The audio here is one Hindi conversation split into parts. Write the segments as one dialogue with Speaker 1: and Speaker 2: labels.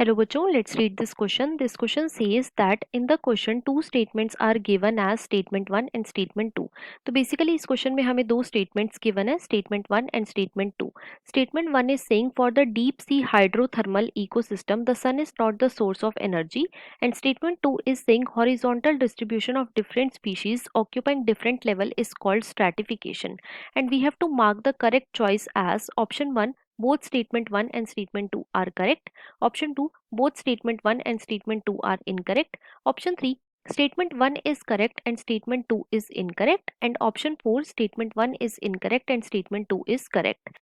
Speaker 1: Hello बच्चों, let's read this question. This question says that in the question two statements are given as statement 1 and statement 2. तो basically इस question में हमें दो statements given है, statement 1 and statement 2. Statement 1 is saying for the deep sea hydrothermal ecosystem the sun is not the source of energy, and statement 2 is saying horizontal distribution of different species occupying different level is called stratification, and we have to mark the correct choice as option 1. Both statement 1 and statement 2 are correct. Option 2, both statement 1 and statement 2 are incorrect. Option 3, statement 1 is correct and statement 2 is incorrect. And option 4, statement 1 is incorrect and statement 2 is correct.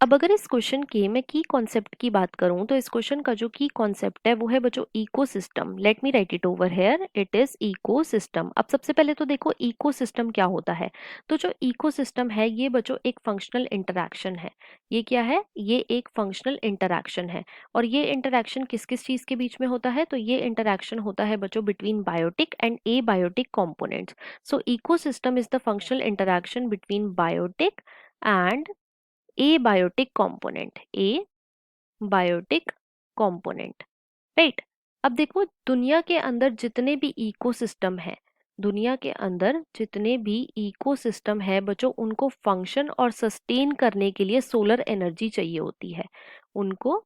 Speaker 1: अब अगर इस क्वेश्चन के मैं की कॉन्सेप्ट की बात करूं तो इस क्वेश्चन का जो की कॉन्सेप्ट है वो है बच्चों ecosystem. Let me right it over here, it is ecosystem. अब सबसे पहले तो देखो इकोसिस्टम क्या होता है. तो जो इकोसिस्टम है ये बच्चों एक फंक्शनल इंटरैक्शन है. ये क्या है? ये एक फंक्शनल इंटरैक्शन है. और ये इंटरैक्शन किस किस चीज के बीच में होता है? तो ये इंटरैक्शन होता है बच्चों between biotic and abiotic components. So ecosystem is the functional interaction between biotic and abiotic component. abiotic component, right. अब देखो दुनिया के अंदर जितने भी इकोसिस्टम है, दुनिया के अंदर जितने भी इकोसिस्टम है बच्चों, उनको फंक्शन और सस्टेन करने के लिए सोलर एनर्जी चाहिए होती है. उनको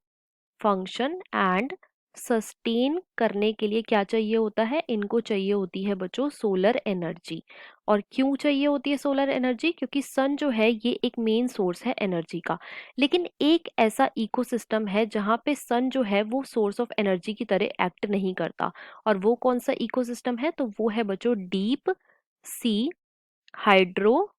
Speaker 1: फंक्शन एंड सस्टेन करने के लिए क्या चाहिए होता है? इनको चाहिए होती है बच्चों सोलर एनर्जी. और क्यों चाहिए होती है सोलर एनर्जी? क्योंकि सन जो है ये एक मेन सोर्स है एनर्जी का. लेकिन एक ऐसा इकोसिस्टम है जहाँ पे सन जो है वो सोर्स ऑफ एनर्जी की तरह एक्ट नहीं करता. और वो कौन सा इकोसिस्टम है? तो वो है बच्चों deep sea hydro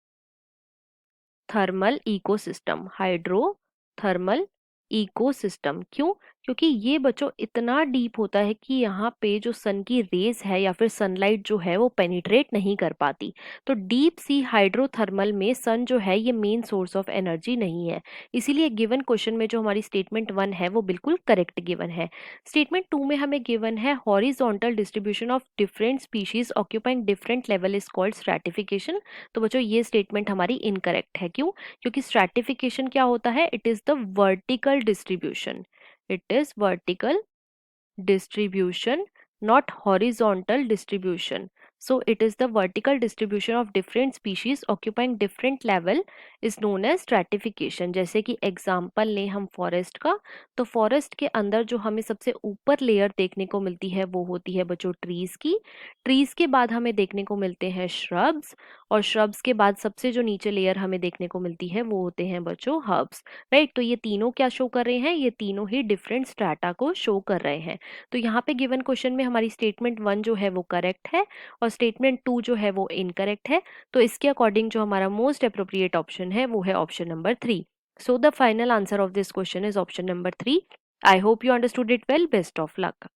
Speaker 1: thermal ecosystem. Hydrothermal ecosystem. क्यों? क्योंकि ये बच्चों इतना डीप होता है कि यहाँ पे जो सन की रेज है या फिर सनलाइट जो है वो पेनिट्रेट नहीं कर पाती. तो डीप सी हाइड्रोथर्मल में सन जो है ये मेन सोर्स ऑफ एनर्जी नहीं है. इसीलिए गिवन क्वेश्चन में जो हमारी स्टेटमेंट 1 है वो बिल्कुल करेक्ट गिवन है. स्टेटमेंट 2 में हमें गिवन है horizontal distribution of different species occupying different level is called stratification. तो बच्चों ये स्टेटमेंट हमारी इनकरेक्ट है. क्यों? क्योंकि स्ट्रैटिफिकेशन क्या होता है? It is the vertical distribution. It is vertical distribution, not horizontal distribution. So it is the vertical distribution of different species occupying different level is known as stratification. जैसे कि एग्जाम्पल लें हम फॉरेस्ट का, तो फॉरेस्ट के अंदर जो हमें सबसे ऊपर लेयर देखने को मिलती है वो होती है बच्चों ट्रीज की. ट्रीज के बाद हमें देखने को मिलते हैं श्रब्स, और श्रब्स के बाद सबसे जो नीचे लेयर हमें देखने को मिलती है वो होते हैं बच्चों हर्ब्स. राइट. तो ये तीनों क्या शो कर रहे हैं? ये तीनों ही डिफरेंट स्ट्राटा को शो कर रहे हैं. तो यहाँ पे गिवन क्वेश्चन में हमारी स्टेटमेंट 1 जो है वो करेक्ट है और स्टेटमेंट 2 जो है वो इनकरेक्ट है. तो इसके अकॉर्डिंग जो हमारा मोस्ट अप्रोप्रिएट ऑप्शन है वो है option number 3. So the final answer of this question is option number 3. I hope you understood it well. Best of luck.